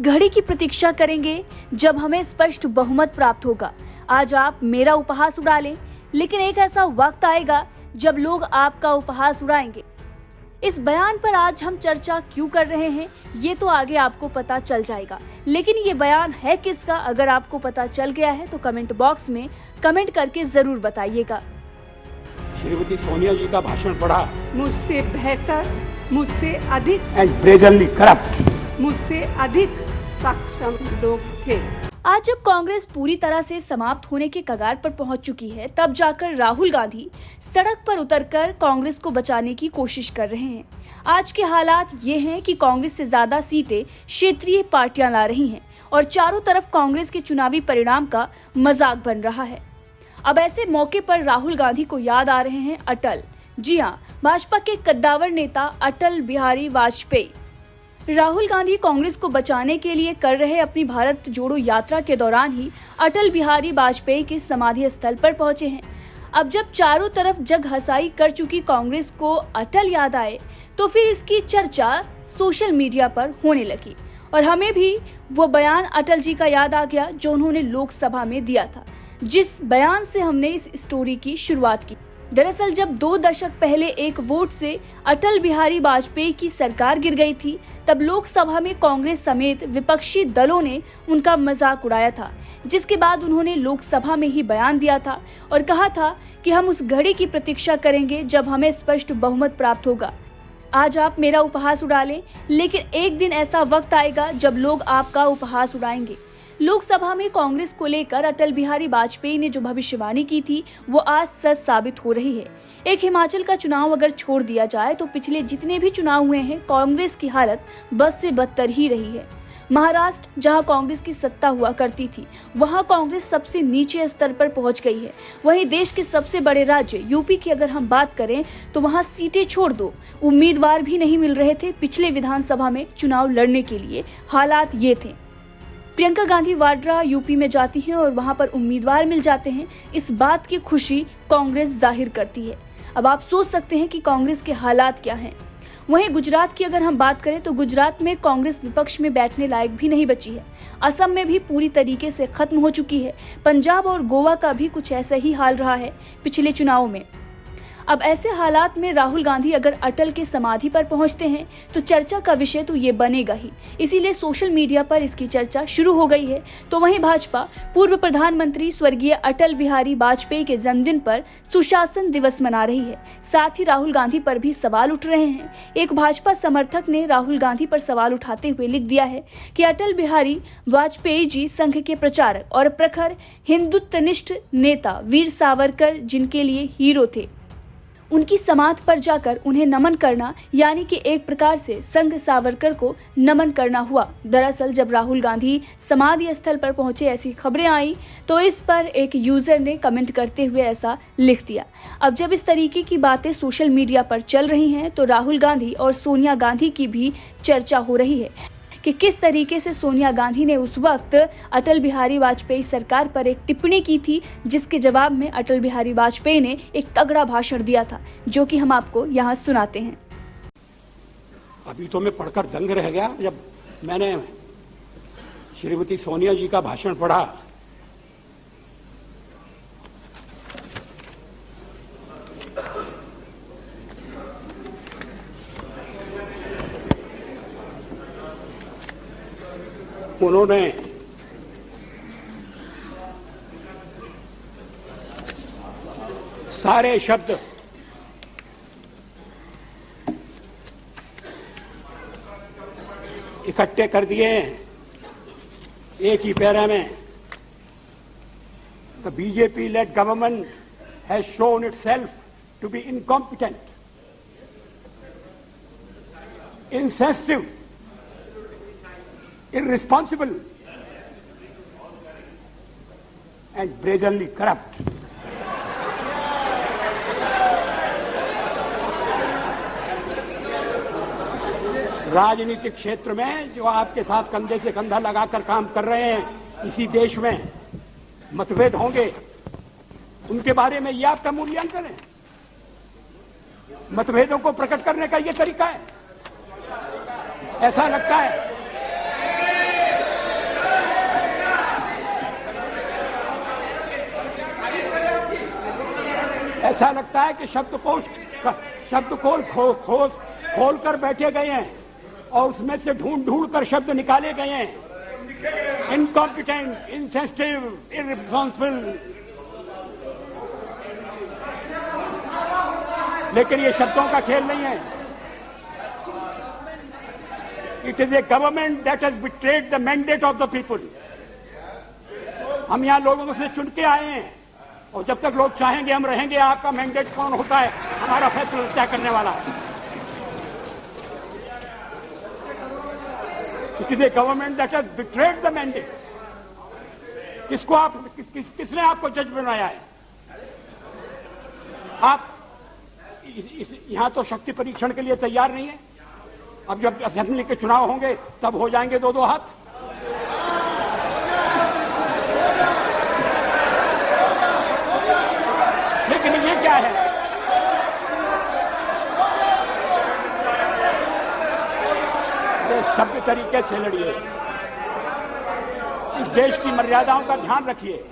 घड़ी की प्रतीक्षा करेंगे जब हमें स्पष्ट बहुमत प्राप्त होगा। आज आप मेरा उपहास उड़ा लें, लेकिन एक ऐसा वक्त आएगा जब लोग आपका उपहास उड़ाएंगे। इस बयान पर आज हम चर्चा क्यों कर रहे हैं, ये तो आगे आपको पता चल जाएगा। लेकिन ये बयान है किसका, अगर आपको पता चल गया है तो कमेंट बॉक्स में कमेंट करके जरूर बताइएगा। श्रीमती सोनिया जी का भाषण पढ़ा। मुझसे बेहतर, मुझसे अधिक एंड ब्रेजनली करप्ट, मुझसे अधिक सक्षम लोग थे। आज जब कांग्रेस पूरी तरह से समाप्त होने के कगार पर पहुंच चुकी है, तब जाकर राहुल गांधी सड़क पर उतरकर कांग्रेस को बचाने की कोशिश कर रहे हैं। आज के हालात ये हैं कि कांग्रेस से ज्यादा सीटें क्षेत्रीय पार्टियां ला रही हैं और चारों तरफ कांग्रेस के चुनावी परिणाम का मजाक बन रहा है। अब ऐसे मौके पर राहुल गांधी को याद आ रहे हैं अटल। जी हाँ, भाजपा के कद्दावर नेता अटल बिहारी वाजपेयी। राहुल गांधी कांग्रेस को बचाने के लिए कर रहे अपनी भारत जोड़ो यात्रा के दौरान ही अटल बिहारी वाजपेयी के समाधि स्थल पर पहुंचे हैं। अब जब चारों तरफ जग हसाई कर चुकी कांग्रेस को अटल याद आए, तो फिर इसकी चर्चा सोशल मीडिया पर होने लगी और हमें भी वो बयान अटल जी का याद आ गया जो उन्होंने लोकसभा में दिया था, जिस बयान से हमने इस स्टोरी की शुरुआत की। दरअसल जब 2 दशक पहले एक वोट से अटल बिहारी वाजपेयी की सरकार गिर गई थी, तब लोकसभा में कांग्रेस समेत विपक्षी दलों ने उनका मजाक उड़ाया था, जिसके बाद उन्होंने लोकसभा में ही बयान दिया था और कहा था कि हम उस घड़ी की प्रतीक्षा करेंगे जब हमें स्पष्ट बहुमत प्राप्त होगा। आज आप मेरा उपहास उड़ा लें, लेकिन एक दिन ऐसा वक्त आएगा जब लोग आपका उपहास उड़ाएंगे। लोकसभा में कांग्रेस को लेकर अटल बिहारी वाजपेयी ने जो भविष्यवाणी की थी, वो आज सच साबित हो रही है। एक हिमाचल का चुनाव अगर छोड़ दिया जाए तो पिछले जितने भी चुनाव हुए हैं, कांग्रेस की हालत बद से बदतर ही रही है। महाराष्ट्र, जहां कांग्रेस की सत्ता हुआ करती थी, वहां कांग्रेस सबसे नीचे स्तर पर पहुंच गई है। वहीं देश के सबसे बड़े राज्य यूपी की अगर हम बात करें तो वहां सीटें छोड़ दो, उम्मीदवार भी नहीं मिल रहे थे पिछले विधानसभा में चुनाव लड़ने के लिए। हालात ये थे। प्रियंका गांधी वाड्रा यूपी में जाती हैं और वहां पर उम्मीदवार मिल जाते हैं। इस बात की खुशी कांग्रेस जाहिर करती है। अब आप सोच सकते हैं कि कांग्रेस के हालात क्या हैं। वहीं गुजरात की अगर हम बात करें तो गुजरात में कांग्रेस विपक्ष में बैठने लायक भी नहीं बची है। असम में भी पूरी तरीके से खत्म हो चुकी है। पंजाब और गोवा का भी कुछ ऐसा ही हाल रहा है पिछले चुनाव में। अब ऐसे हालात में राहुल गांधी अगर अटल के समाधि पर पहुंचते हैं तो चर्चा का विषय तो ये बनेगा ही, इसीलिए सोशल मीडिया पर इसकी चर्चा शुरू हो गई है। तो वहीं भाजपा पूर्व प्रधानमंत्री स्वर्गीय अटल बिहारी वाजपेयी के जन्मदिन पर सुशासन दिवस मना रही है। साथ ही राहुल गांधी पर भी सवाल उठ रहे हैं। एक भाजपा समर्थक ने राहुल गांधी पर सवाल उठाते हुए लिख दिया है कि अटल बिहारी वाजपेयी जी संघ के प्रचारक और प्रखर हिंदुत्वनिष्ठ नेता वीर सावरकर जिनके लिए हीरो थे, उनकी समाधि पर जाकर उन्हें नमन करना यानी कि एक प्रकार से संघ सावरकर को नमन करना हुआ। दरअसल जब राहुल गांधी समाधि स्थल पर पहुंचे, ऐसी खबरें आई तो इस पर एक यूजर ने कमेंट करते हुए ऐसा लिख दिया। अब जब इस तरीके की बातें सोशल मीडिया पर चल रही हैं तो राहुल गांधी और सोनिया गांधी की भी चर्चा हो रही है कि किस तरीके से सोनिया गांधी ने उस वक्त अटल बिहारी वाजपेयी सरकार पर एक टिप्पणी की थी, जिसके जवाब में अटल बिहारी वाजपेयी ने एक तगड़ा भाषण दिया था, जो कि हम आपको यहाँ सुनाते हैं। अभी तो मैं पढ़कर दंग रह गया जब मैंने श्रीमती सोनिया जी का भाषण पढ़ा। उन्होंने सारे शब्द इकट्ठे कर दिए एक ही पैरा में। The BJP led government has shown itself to be incompetent, insensitive, irresponsible and brazenly corrupt. राजनीतिक क्षेत्र में जो आपके साथ कंधे से कंधा लगाकर काम कर रहे हैं, इसी देश में मतभेद होंगे, उनके बारे में ये आपका मूल्यांकन है। मतभेदों को प्रकट करने का ये तरीका है, ऐसा लगता है। ऐसा लगता है कि शब्दकोश खोल कर बैठे गए हैं और उसमें से ढूंढ कर शब्द निकाले गए हैं। Incompetent, insensitive, irresponsible. लेकिन ये शब्दों का खेल नहीं है। It is a government that has betrayed the mandate of the people. हम यहां लोगों से चुन के आए हैं और जब तक लोग चाहेंगे हम रहेंगे। आपका मैंडेट कौन होता है, हमारा फैसला तय करने वाला है। It is a government that has betrayed the mandate. किसने आपको जज बनाया है? आप यहां तो शक्ति परीक्षण के लिए तैयार नहीं है। अब जब असेंबली के चुनाव होंगे तब हो जाएंगे दो हाथ। लेकिन ये क्या है? अरे सभ्य तरीके से लड़िए, इस देश की मर्यादाओं का ध्यान रखिए।